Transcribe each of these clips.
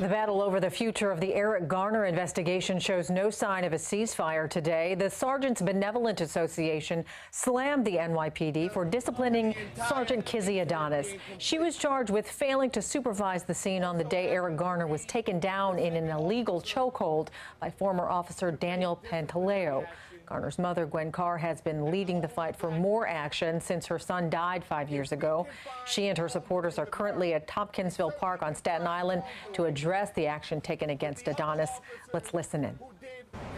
The battle over the future of the Eric Garner investigation shows no sign of a ceasefire today. The Sergeants Benevolent Association slammed the NYPD for disciplining Sergeant Kizzy Adonis. She was charged with failing to supervise the scene on the day Eric Garner was taken down in an illegal chokehold by former officer Daniel Pantaleo. Garner's mother, Gwen Carr, has been leading the fight for more action since her son died 5 years ago. She and her supporters are currently at Tompkinsville Park on Staten Island to address the action taken against Adonis. Let's listen in.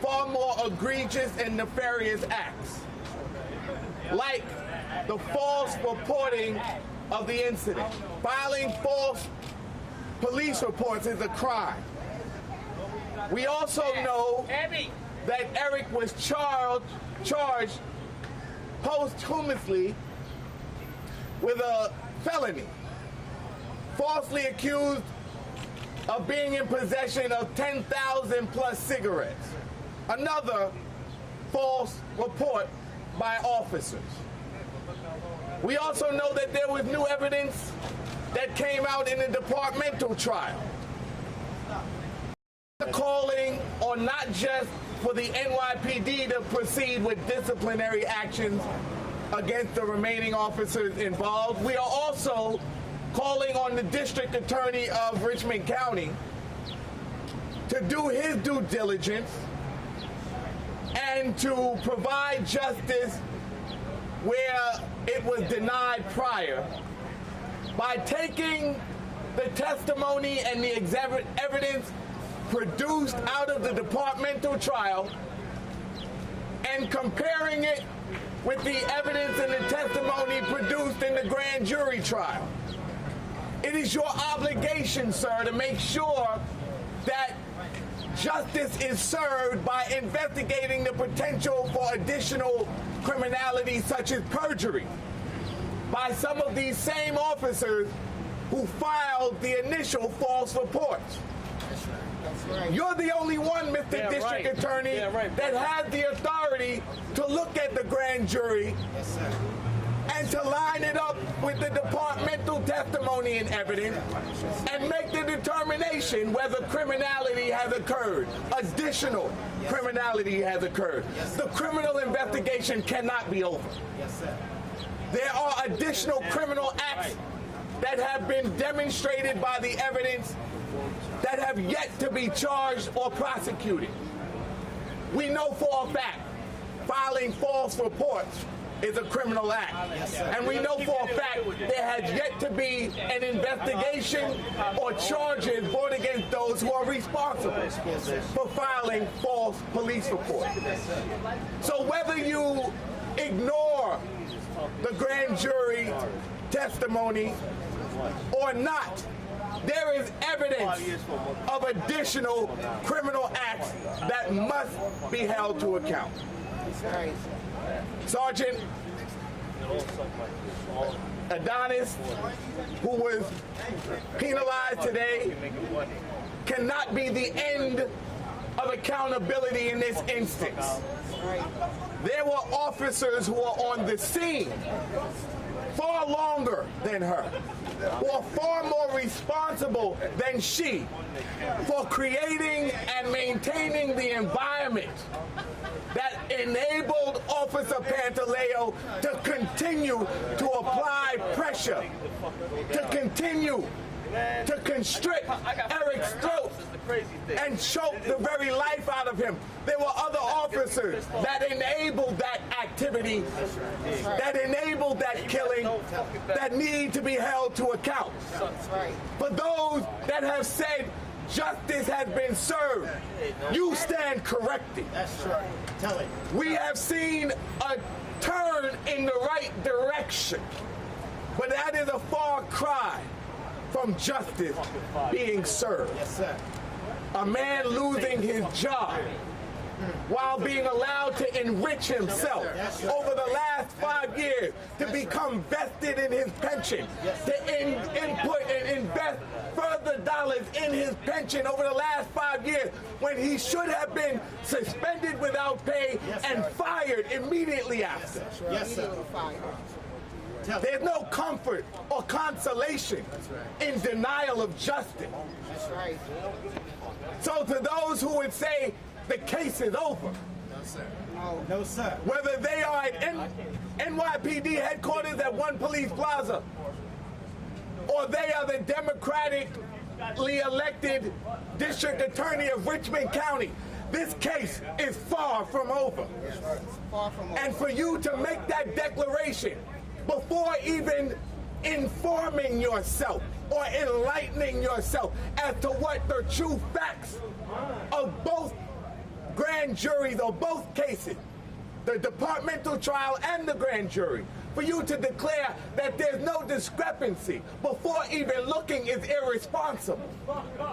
Far more egregious and nefarious acts, like the false reporting of the incident. Filing false police reports is a crime. We also know that Eric was charged posthumously with a felony, falsely accused of being in possession of 10,000 plus cigarettes. Another false report by officers. We also know that there was new evidence that came out in the departmental trial, calling on not just for the NYPD to proceed with disciplinary actions against the remaining officers involved. We are also calling on the district attorney of Richmond County to do his due diligence and to provide justice where it was denied prior by taking the testimony and the evidence produced out of the departmental trial and comparing it with the evidence and the testimony produced in the grand jury trial. It is your obligation, sir, to make sure that justice is served by investigating the potential for additional criminality such as perjury by some of these same officers who filed the initial false reports. You're the only one, Mr. District Attorney, that has the authority to look at the grand jury and to line it up with the departmental testimony and evidence and make the determination whether criminality has occurred, additional criminality has occurred. The criminal investigation cannot be over. There are additional criminal acts that have been demonstrated by the evidence that have yet to be charged or prosecuted. We know for a fact filing false reports is a criminal act. And we know for a fact there has yet to be an investigation or charges brought against those who are responsible for filing false police reports. So whether you ignore the grand jury testimony or not, there is evidence of additional criminal acts that must be held to account. Sergeant Adonis, who was penalized today, cannot be the end of accountability in this instance. There were officers who are on the scene far longer than her, who are far more responsible than she for creating and maintaining the environment that enabled Officer Pantaleo to continue to apply pressure, to continue to constrict Eric's throat and choke the very life out of him. There were other officers that enabled that activity, that enabled that killing, that need to be held to account. For those that have said justice has been served, you stand corrected. That's right. Tell it. We have seen a turn in the right direction, but that is a far cry from justice being served. Yes, sir. A man losing his job while being allowed to enrich himself over the last 5 years, to become vested in his pension, to input and invest further dollars in his pension over the last 5 years, when he should have been suspended without pay and fired immediately after. Yes, sir. There's no comfort or consolation in denial of justice. That's right. So to those who would say the case is over, No, sir. No, sir. whether they are at NYPD headquarters at One Police Plaza, or they are the democratically elected district attorney of Richmond County, this case is far from over. Far from over. And for you to make that declaration before even informing yourself or enlightening yourself as to what the true facts of both grand juries or both cases, the departmental trial and the grand jury, for you to declare that there's no discrepancy before even looking is irresponsible.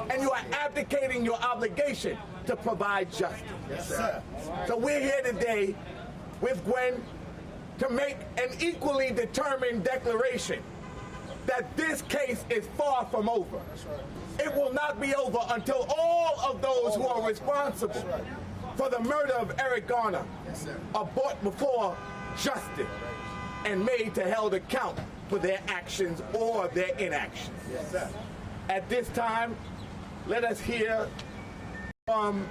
And you are abdicating your obligation to provide justice. Yes, sir. So we're here today with Gwen to make an equally determined declaration that this case is far from over. It will not be over until all of those who are responsible for the murder of Eric Garner are brought before justice and made to held account for their actions or their inactions. Yes, sir. At this time, let us hear from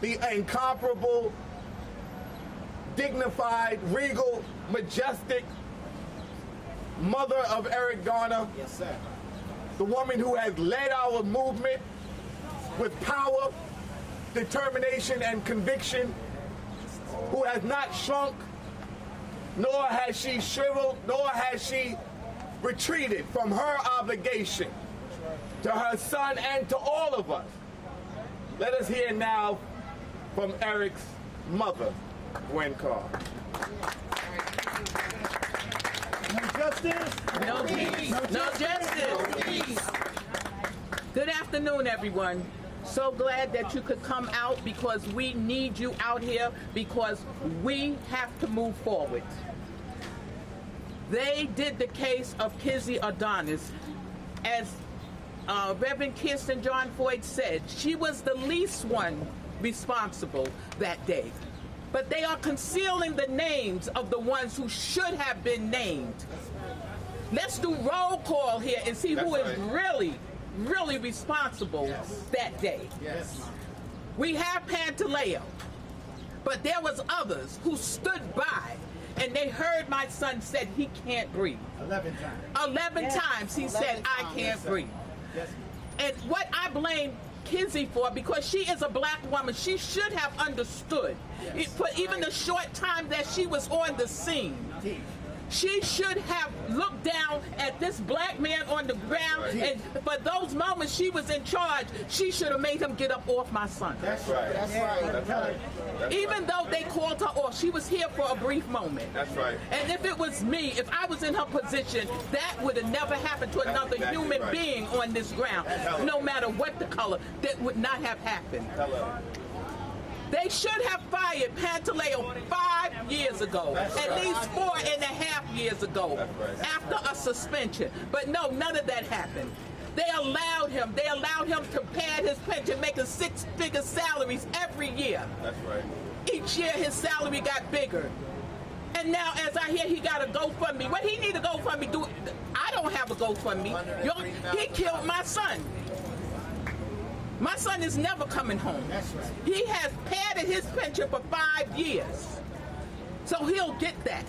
the incomparable, dignified, regal, majestic mother of Eric Garner, Yes, sir. the woman who has led our movement with power, determination, and conviction, who has not shrunk, nor has she shriveled, nor has she retreated from her obligation to her son and to all of us. Let us hear now from Eric's mother, Gwen Carr. No justice. No peace. No justice. Good afternoon, everyone. So glad that you could come out because we need you out here because we have to move forward. They did the case of Kizzy Adonis. As Reverend Kirsten John Floyd said, she was the least one responsible that day. But they are concealing the names of the ones who should have been named. Let's do roll call here and see who is really responsible that day. Yes. We have Pantaleo, but there was others who stood by and they heard my son said he can't breathe. 11 times. 11 times he said, I can't breathe. Yes. And what I blame Kizzy for, because she is a black woman, she should have understood. For even the short time that she was on the scene, she should have looked down at this black man on the ground, and for those moments she was in charge, she should have made him get up off my son. That's right. That's right. That's right. Even though they called her off, she was here for a brief moment. That's right. And if it was me, if I was in her position, that would have never happened to another human being on this ground. No matter what the color, that would not have happened. They should have fired Pantaleo 5 years ago, at least 4.5 years ago, after a suspension. But no, none of that happened. They allowed him to pad his pension, making 6-figure salaries every year. That's right. Each year his salary got bigger. And now as I hear he got a GoFundMe. What he need a GoFundMe do? I don't have a GoFundMe. He killed my son. My son is never coming home. He has padded his pension for 5 years. So he'll get that.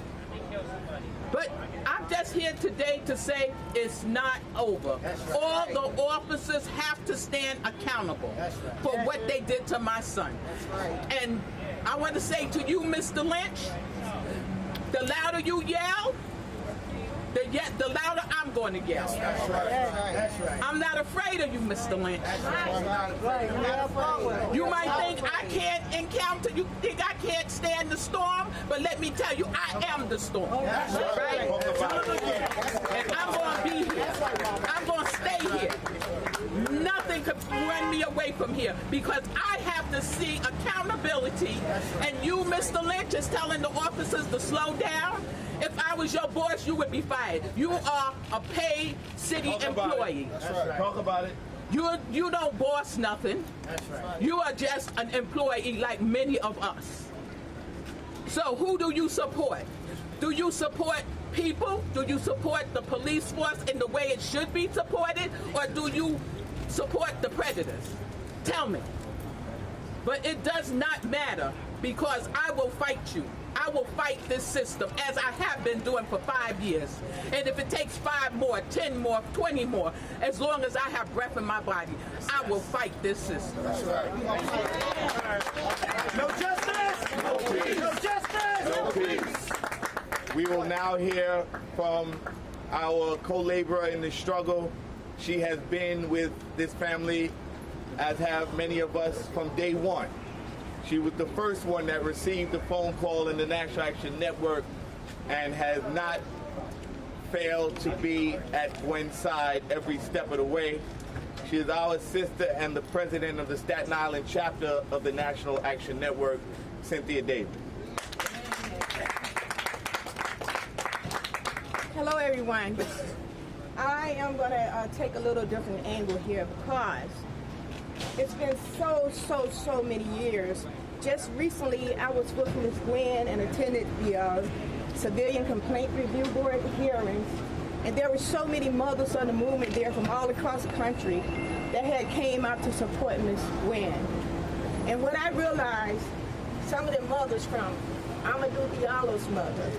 But I'm just here today to say it's not over. All the officers have to stand accountable for what they did to my son. And I want to say to you, Mr. Lynch, the louder you yell, the louder I'm going to yell. That's right. That's right. I'm not afraid of you, Mr. Lynch. You might think I can't encounter, you think I can't stand the storm, but let me tell you, I am the storm. Right? And I'm going to be here. I'm going to stay here. Nothing could run me away from here because I have to see accountability. And you, Mr. Lynch, is telling the officers to slow down. If I was your boss, you would be fired. You are a paid city employee. That's right. Talk about it. You don't boss nothing. That's right. You are just an employee like many of us. So who do you support? Do you support people? Do you support the police force in the way it should be supported? Or do you support the predators? Tell me. But it does not matter, because I will fight you. I will fight this system, as I have been doing for 5 years. And if it takes 5 more, 10 more, 20 more, as long as I have breath in my body, I will fight this system. No justice! No peace. No justice! No peace. We will now hear from our co-laborer in the struggle. She has been with this family, as have many of us, from day one. She was the first one that received the phone call in the National Action Network and has not failed to be at Gwen's side every step of the way. She is our sister and the president of the Staten Island chapter of the National Action Network, Cynthia Davis. Hello, everyone. I am going to take a little different angle here, because it's been so many years. Just recently, I was with Ms. Gwen and attended the Civilian Complaint Review Board hearings, and there were so many mothers of the movement there from all across the country that had came out to support Ms. Gwen. And what I realized, some of the mothers from Amadou Diallo's mother,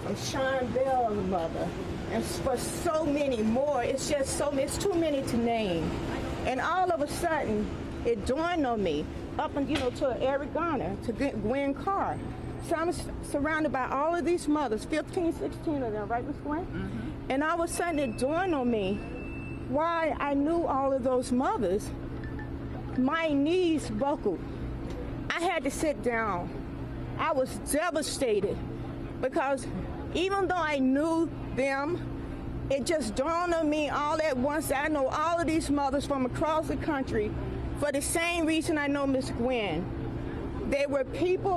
from Sean Bell's mother, and for so many more, it's just so many, it's too many to name. And all of a sudden, it dawned on me, up and, to Eric Garner, to Gwen Carr. So I'm surrounded by all of these mothers, 15, 16 of them, right, Ms. Gwen? Mm-hmm. And all of a sudden, it dawned on me why I knew all of those mothers. My knees buckled. I had to sit down. I was devastated, because even though I knew them, it just dawned on me all at once that I know all of these mothers from across the country for the same reason I know Miss Gwen. They were people